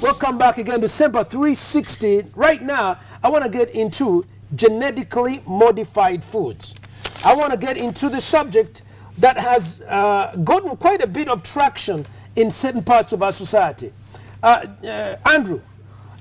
Welcome back again to sempa 360. Right now, I want to get into genetically modified foods. I want to get into the subject that has gotten quite a bit of traction in certain parts of our society. Andrew,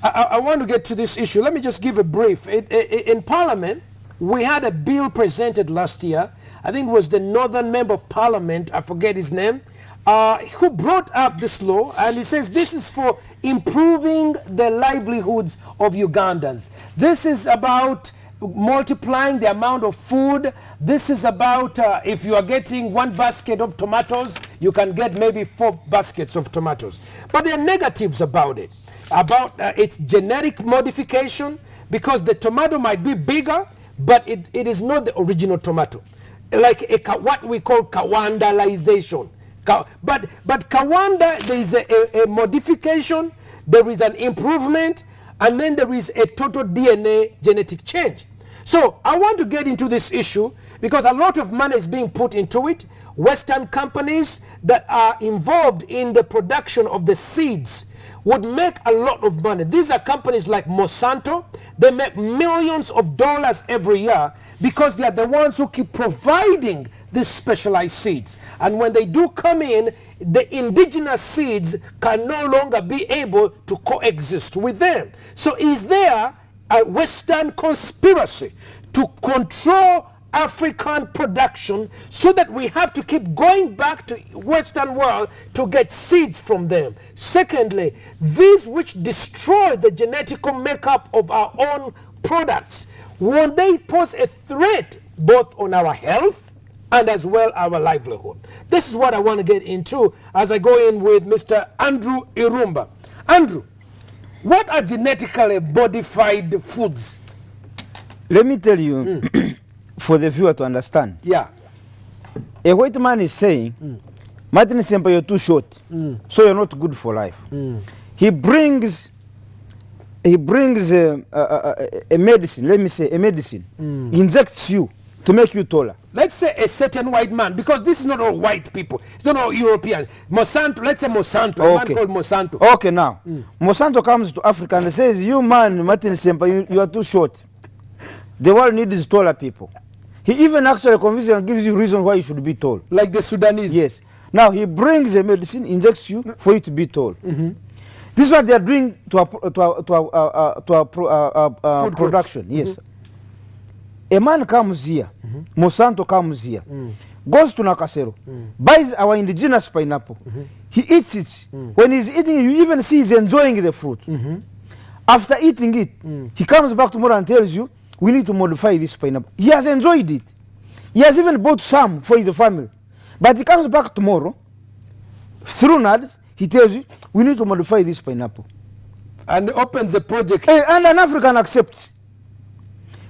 I want to get to this issue. Let me just give a brief. In Parliament, we had a bill presented last year. I think it was the Northern Member of Parliament, I forget his name, who brought up this law, and he says this is for improving the livelihoods of Ugandans. This is about multiplying the amount of food. This is about if you are getting 1 basket of tomatoes, you can get maybe 4 baskets of tomatoes. But there are negatives about it, about its genetic modification, because the tomato might be bigger, but it is not the original tomato. Like what we call Kawandalization. But Kawanda, there is a modification, there is an improvement, and then there is a total DNA genetic change. So I want to get into this issue because a lot of money is being put into it. Western companies that are involved in the production of the seeds would make a lot of money. These are companies like Monsanto. They make millions of dollars every year because they are the ones who keep providing these specialized seeds. And when they do come in, the indigenous seeds can no longer be able to coexist with them. So is there a Western conspiracy to control African production so that we have to keep going back to Western world to get seeds from them? Secondly, these which destroy the genetical makeup of our own products, won't they pose a threat both on our health and as well our livelihood? This is what I want to get into as I go in with Mr. Andrew IRUMBA. Andrew, what are genetically modified foods? Let me tell you, for the viewer to understand. Yeah. A white man is saying, Martin Sempa, you're too short, so you're not good for life. He brings a medicine, let me say a medicine, injects you to make you taller. Let's say a certain white man, because this is not all white people, it's not all Europeans. Monsanto, let's say Monsanto, a man called Monsanto. Okay, now, Monsanto comes to Africa and says, you man, Martin Sempa, you are too short. The world needs taller people. He even actually convinces you and gives you reason why you should be tall. Like the Sudanese? Yes. Now, he brings a medicine, injects you for you to be tall. This is what they are doing to our production. Yes. A man comes here, Monsanto comes here, goes to Nakasero, buys our indigenous pineapple. He eats it. When he's eating it, you even see he's enjoying the fruit. After eating it, he comes back tomorrow and tells you, we need to modify this pineapple. He has enjoyed it. He has even bought some for his family. But he comes back tomorrow, through NADS, he tells you, we need to modify this pineapple. And opens a project. And an African accepts.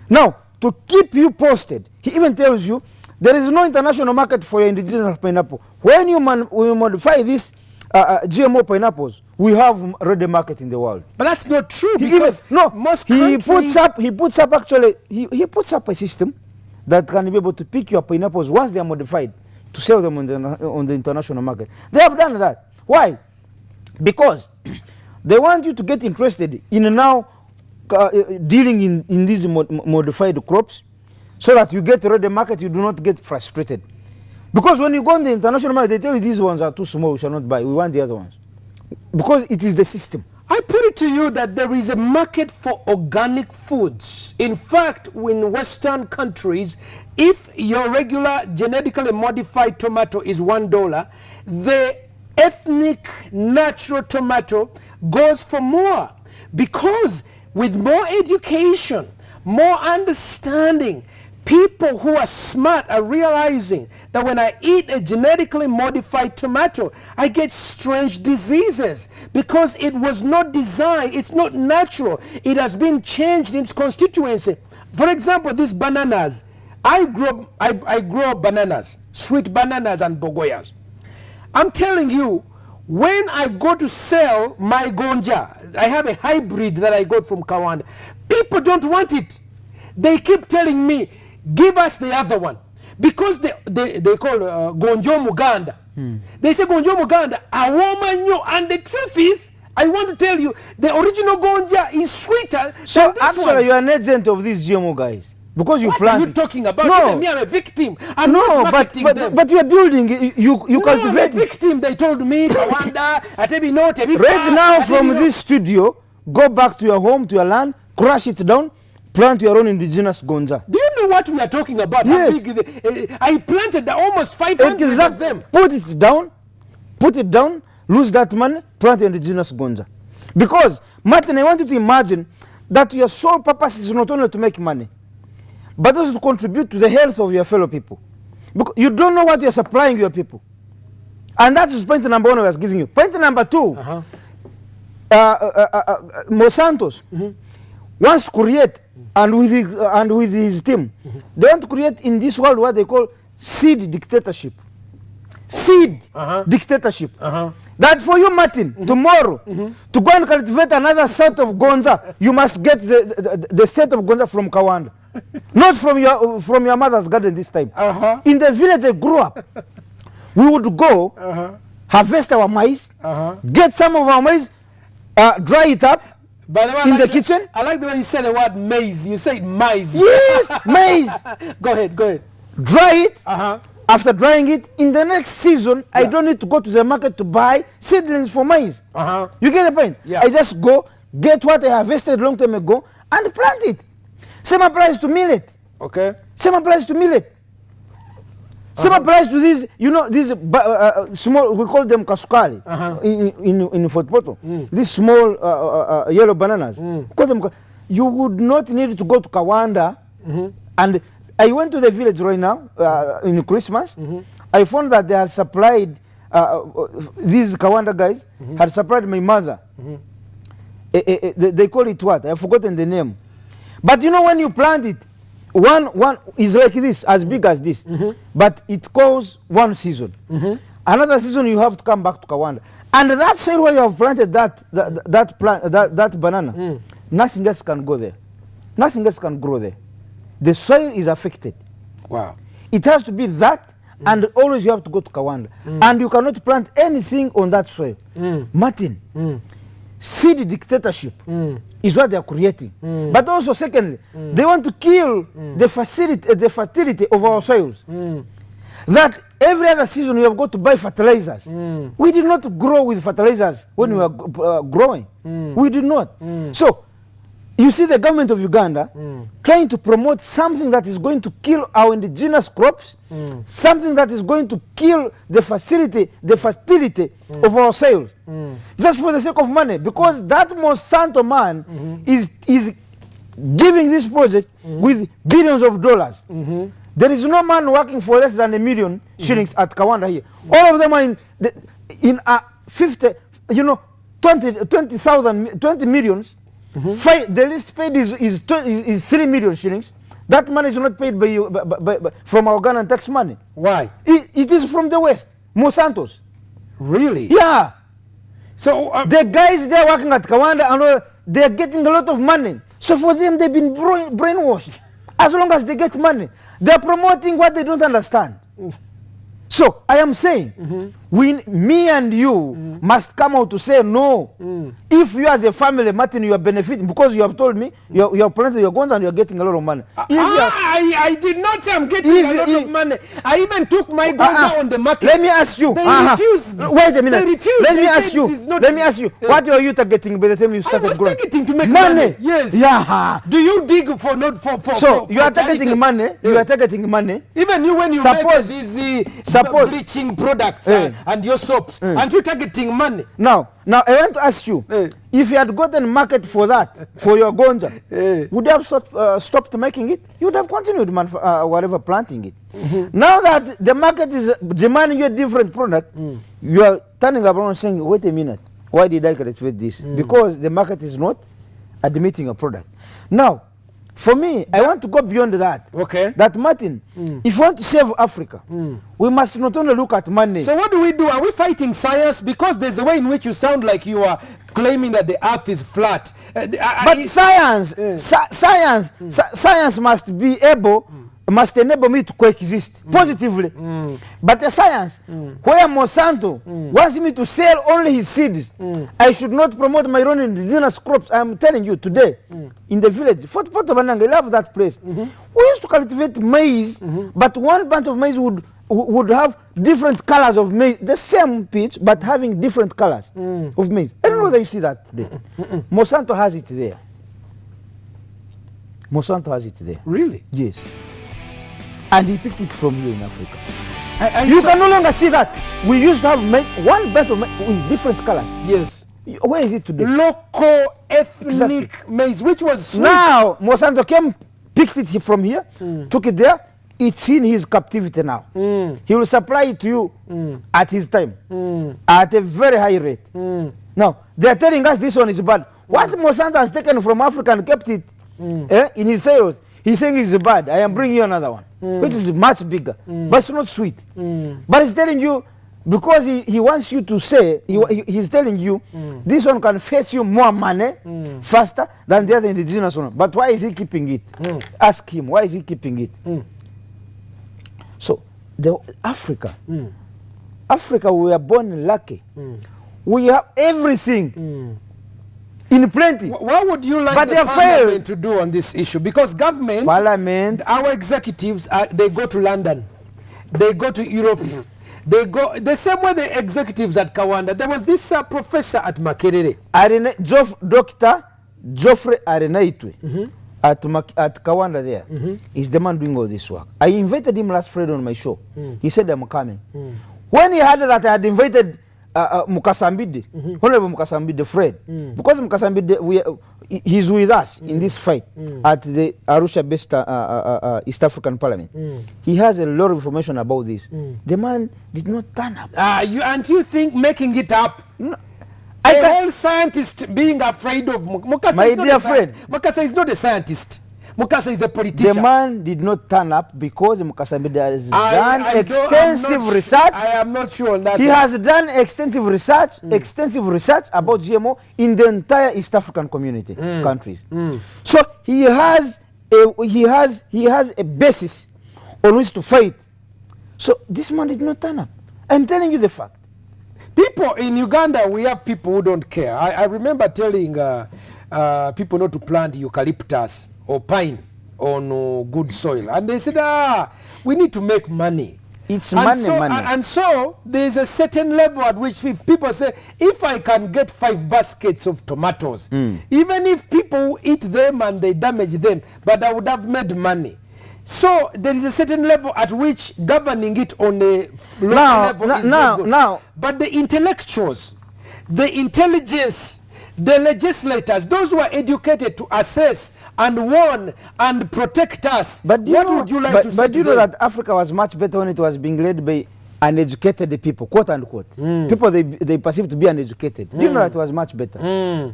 Now, to keep you posted, he even tells you, there is no international market for your indigenous pineapple. When you modify these GMO pineapples, we have a ready market in the world. But that's not true, because he puts up a system that can be able to pick your pineapples once they are modified to sell them on the international market. They have done that. Why? Because they want you to get interested in now dealing in these modified crops so that you get a ready market, you do not get frustrated. Because when you go on the international market, they tell you these ones are too small, we shall not buy, we want the other ones. Because it is the system. I put it to you that there is a market for organic foods. In fact, in Western countries, if your regular genetically modified tomato is $1, the ethnic natural tomato goes for more. Because with more education, more understanding, people who are smart are realizing that when I eat a genetically modified tomato, I get strange diseases because it was not designed, it's not natural. It has been changed in its constituency. For example, these bananas. I grow bananas, sweet bananas and bogoyas. I'm telling you, when I go to sell my gonja, I have a hybrid that I got from Kawanda. People don't want it. They keep telling me, give us the other one. Because they call Gonjo Muganda. They say Gonjo Muganda, a woman, and the truth is, I want to tell you, the original gonja is sweeter So than this actually, one. you are an agent of these GMO guys because you What plant. are you talking about? No. Even me, I'm a victim. I'm No, not but marketing them. but you are building. You No, cultivate. I'm a victim. They told me, Rwanda, Atebi no, Atebi Right now, from this studio, go back to your home, to your land, crush it down, plant your own indigenous gonja. Do you know what we are talking about? Yes. How big I planted almost 500 of them. Put it down, lose that money, plant indigenous gonja. Because, Martin, I want you to imagine that your sole purpose is not only to make money, but also to contribute to the health of your fellow people. Because you don't know what you're supplying your people. And that is point number one I was giving you. Point number two, Monsanto's wants to create, and with his team, they want to create in this world what they call seed dictatorship. Seed dictatorship. That for you, Martin, tomorrow, to go and cultivate another set of gonza, you must get the set of gonza from Kawanda. Not from your mother's garden this time. In the village I grew up, we would go, harvest our maize, get some of our maize, dry it up By the way, in the kitchen. I like the way you said the word maize. You said maize. Yes, maize. Go ahead, go ahead. Dry it. After drying it, in the next season, I don't need to go to the market to buy seedlings for maize. You get the point? Yeah. I just go, get what I harvested long time ago, and plant it. Same applies to millet. Okay. Same applies to millet. Same applies to these, you know, these small, we call them kasukari in Fort Portal. These small yellow bananas. Call them, you would not need to go to Kawanda. And I went to the village right now in Christmas. I found that they had supplied, these Kawanda guys had supplied my mother. They call it what? I've forgotten the name. But you know when you plant it, one is like this, as big as this, but it goes one season. Another season you have to come back to Kawanda, and that soil where you have planted that banana, nothing else can go there. Nothing else can grow there. The soil is affected. Wow. It has to be that, and always you have to go to Kawanda, and you cannot plant anything on that soil. Martin, seed dictatorship is what they are creating. But also, secondly, they want to kill the fertility of our soils. That every other season we have got to buy fertilizers. We did not grow with fertilizers when we were growing. We did not. So, you see the government of Uganda trying to promote something that is going to kill our indigenous crops, something that is going to kill the fertility of our soils, just for the sake of money, because that Monsanto man is giving this project with billions of dollars. There is no man working for less than $1 million shillings at Kawanda here. All of them are in 50, you know, 20 millions. The least paid is 3 million shillings. That money is not paid from our Ghana tax money. Why? It is from the West, Monsanto's. Really? Yeah. So the guys there working at Kawanda, and they are getting a lot of money. So for them, they've been brainwashed. As long as they get money, they are promoting what they don't understand. So I am saying, me and you must come out to say no. If you as a family, Martin, you are benefiting because you have told me you have planted your guns and you are getting a lot of money. I did not say I'm getting a lot of money. I even took my guns on the market. Let me ask you. They refused. Wait a minute. They refused. Let me ask you. What were you targeting by the time you started growing? I was targeting to make money. Yes. Yeah. Do you dig for not for? So you are targeting money. You are targeting money. Even you when you make these bleaching products and your soaps, aren't you targeting money? Now I want to ask you, if you had gotten market for that, for your gonja, would you have stopped making it? You would have continued whatever planting it. Now that the market is demanding you a different product, you are turning around and saying, wait a minute, why did I cultivate this? Because the market is not admitting a product. Now, for me, I want to go beyond that. Okay. That Martin, if we want to save Africa, we must not only look at money. So what do? Are we fighting science? Because there's a way in which you sound like you are claiming that the earth is flat. But science must be able must enable me to coexist positively. But the science, where Monsanto wants me to sell only his seeds, I should not promote my own indigenous crops. I'm telling you today, in the village, Fort Bananga, I love that place. We used to cultivate maize, but one bunch of maize would have different colors of maize, the same pitch, but having different colors of maize. I don't know whether you see that today. Monsanto has it there. Monsanto has it there. Really? Yes. And he picked it from you in Africa. You can no longer see that. We used to have one bed with different colors. Yes. Where is it today? Local ethnic maize, which was sweet. Now, Monsanto came, picked it from here, took it there. It's in his captivity now. He will supply it to you at his time, at a very high rate. Now, they are telling us this one is bad. What Monsanto has taken from Africa and kept it in his silos, he's saying it's bad. I am bringing you another one, which is much bigger, but it's not sweet. But he's telling you, because he wants you to say, he's telling you, this one can fetch you more money faster than the other indigenous one. But why is he keeping it? Ask him, why is he keeping it? So, Africa, we are born lucky. We have everything in plenty. What would you like the parliament to do on this issue? Because parliament, our executives, they go to London, they go to Europe, they go the same way the executives at Kawanda. There was this professor at Makerere, Dr. Geoffrey Arenaitwe. At Kawanda there, is the man doing all this work. I invited him last Friday on my show. He said, I'm coming. When he heard that I had invited Mukasambide, Honorable Mukasambide Fred, because Mukasambide, he's with us in this fight at the Arusha-based East African Parliament. He has a lot of information about this. The man did not turn up. And you think making it up? No. All scientists being afraid of Mukasa. My dear friend, Mukasa is not a scientist. Mukasa is a politician. The man did not turn up because Mukasambide has done extensive research. I am not sure on that. He has done extensive research about GMO in the entire East African community countries. So he has a basis on which to fight. So this man did not turn up. I'm telling you the fact. People in Uganda, we have people who don't care. I remember telling people not to plant eucalyptus or pine on good soil. And they said, we need to make money. It's money. And so there's a certain level at which if people say, if I can get 5 baskets of tomatoes, even if people eat them and they damage them, but I would have made money. So there is a certain level at which governing it on a local level is not good. But the intellectuals, the intelligence, the legislators, those who are educated to assess and warn and protect us, what would you like to say? But you know that Africa was much better when it was being led by uneducated people, quote unquote. People they perceive to be uneducated. Do you know that it was much better?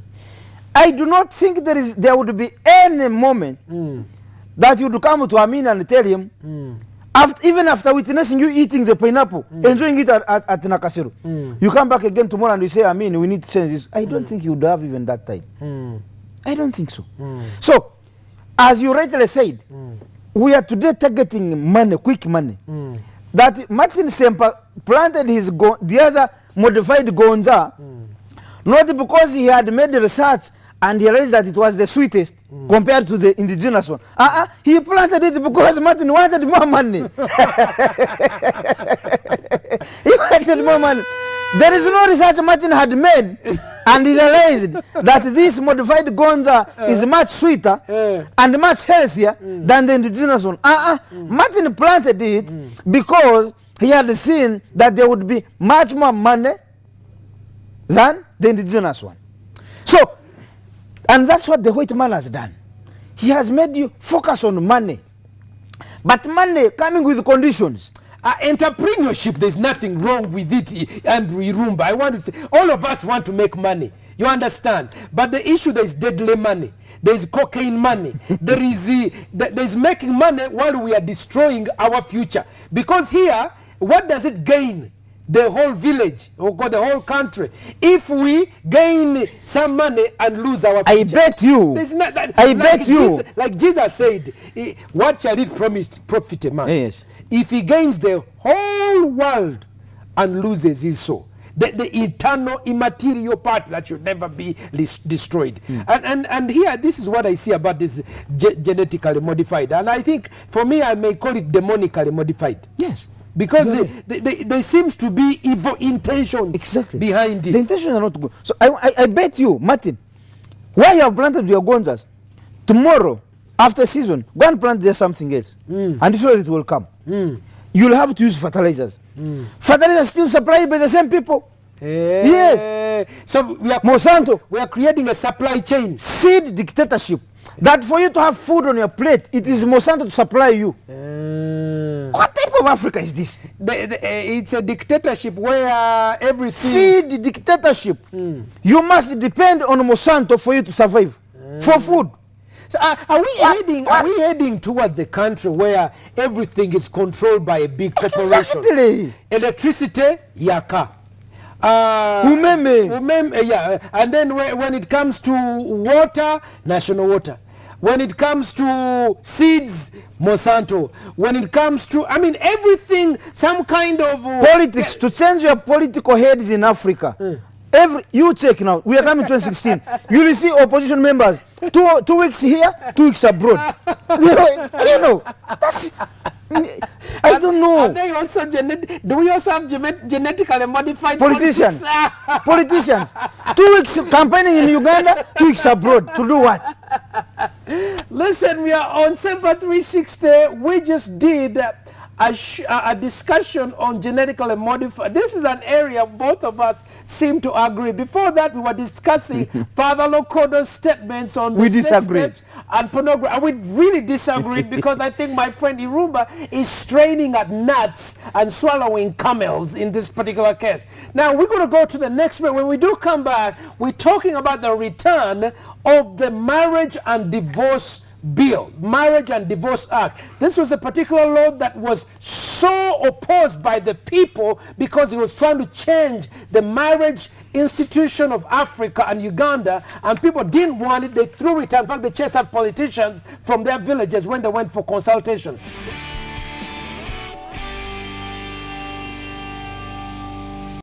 I do not think there would be any moment that you would come to Amin and tell him, even after witnessing you eating the pineapple, enjoying it at Nakasiru, you come back again tomorrow and you say, Amin, we need to change this. I don't think you would have even that time. I don't think so. So, as you rightly said, we are today targeting money, quick money. That Martin Sempa planted the other modified gonja, not because he had made the research and he realized that it was the sweetest compared to the indigenous one. He planted it because Martin wanted more money. He wanted more money. There is no research Martin had made, and he realized that this modified gonja is much sweeter and much healthier than the indigenous one. Martin planted it because he had seen that there would be much more money than the indigenous one. So, and that's what the white man has done. He has made you focus on money. But money coming with conditions. Entrepreneurship, there's nothing wrong with it, Andrew IRUMBA. I want to say, all of us want to make money. You understand? But the issue, there is deadly money. There is cocaine money. There is making money while we are destroying our future. Because here, what does it gain the whole village or the whole country if we gain some money and lose our future. I bet you. Not that, I bet you. Like Jesus said, what shall it profit a man? Yes. If he gains the whole world and loses his soul. The eternal, immaterial part that should never be destroyed. And here, this is what I see about this genetically modified. And I think, for me, I may call it demonically modified. Yes. Because there seems to be evil intentions behind it. The intentions are not good. So I bet you, Martin, where you have planted your gonzas, tomorrow, after season, go and plant there something else. And so it will come. You'll have to use fertilizers. Fertilizers still supplied by the same people. Yes. So we are Monsanto. We are creating a supply chain. Seed dictatorship. That for you to have food on your plate, it is Monsanto to supply you. What type of Africa is this? It's a dictatorship where everything... Seed dictatorship. You must depend on Monsanto for you to survive. For food. So are we heading towards a country where everything is controlled by a big corporation? Exactly. Electricity, yaka. Umeme. Yeah. And then when it comes to water, national water. When it comes to seeds, Monsanto. When it comes to, I mean, everything, some kind of... politics, to change your political heads in Africa. You check now, we are coming 2016. You will see opposition members, two weeks here, 2 weeks abroad. I don't know. I don't know. Are they also do we also have genetically modified politicians? Politicians. 2 weeks campaigning in Uganda, 2 weeks abroad. To do what? Listen, we are on Sempa 360. We just did a discussion on genetically modified. This is an area both of us seem to agree. Before that, we were discussing Father Lokodo's statements on the sex tapes and pornography. And we really disagreed because I think my friend IRUMBA is straining at nuts and swallowing camels in this particular case. Now, we're going to go to the next one. When we do come back, we're talking about the return of the Marriage and Divorce Bill, Marriage and Divorce Act. This was a particular law that was so opposed by the people because it was trying to change the marriage institution of Africa and Uganda, and people didn't want it. They threw it. In fact, they chased out politicians from their villages when they went for consultation.